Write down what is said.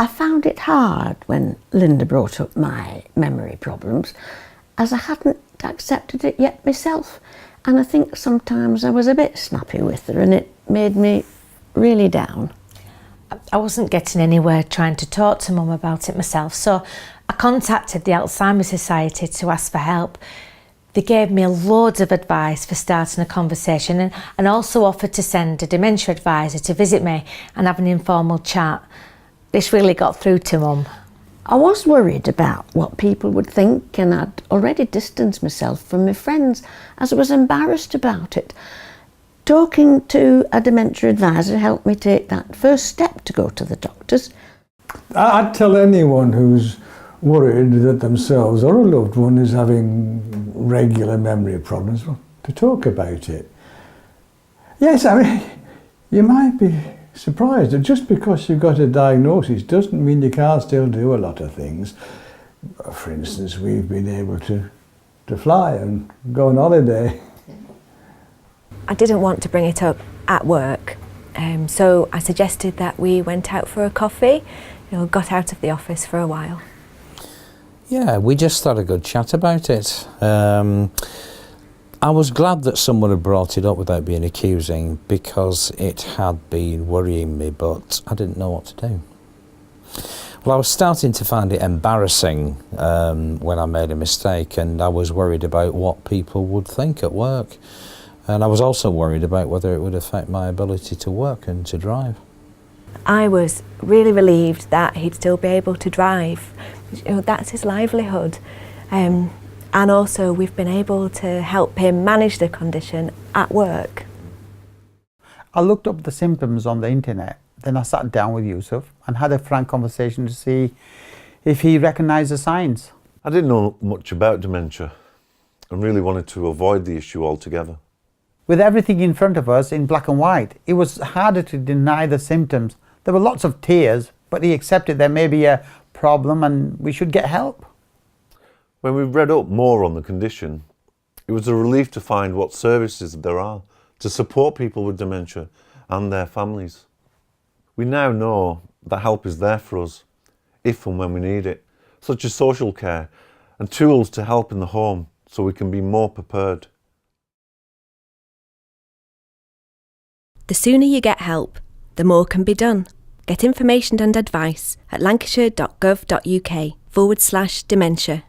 I found it hard when Linda brought up my memory problems, as I hadn't accepted it yet myself, and I think sometimes I was a bit snappy with her and it made me really down. I wasn't getting anywhere trying to talk to Mum about it myself, so I contacted the Alzheimer's Society to ask for help. They gave me loads of advice for starting a conversation and also offered to send a dementia advisor to visit me and have an informal chat. This really got through to Mum. I was worried about what people would think, and I'd already distanced myself from my friends as I was embarrassed about it. Talking to a dementia advisor helped me take that first step to go to the doctors. I'd tell anyone who's worried that themselves or a loved one is having regular memory problems to talk about it. Yes, I mean, you might be surprised that just because you've got a diagnosis doesn't mean you can't still do a lot of things. For instance, we've been able to fly and go on holiday. I didn't want to bring it up at work, so I suggested that we went out for a coffee, got out of the office for a while. Yeah, we just had a good chat about it. I was glad that someone had brought it up without being accusing, because it had been worrying me, but I didn't know what to do. Well, I was starting to find it embarrassing when I made a mistake, and I was worried about what people would think at work. And I was also worried about whether it would affect my ability to work and to drive. I was really relieved that he'd still be able to drive. That's his livelihood. And also we've been able to help him manage the condition at work. I looked up the symptoms on the internet, then I sat down with Yusef and had a frank conversation to see if he recognised the signs. I didn't know much about dementia and really wanted to avoid the issue altogether. With everything in front of us in black and white, it was harder to deny the symptoms. There were lots of tears, but he accepted there may be a problem and we should get help. When we read up more on the condition, it was a relief to find what services there are to support people with dementia and their families. We now know that help is there for us, if and when we need it, such as social care and tools to help in the home so we can be more prepared. The sooner you get help, the more can be done. Get information and advice at lancashire.gov.uk/dementia.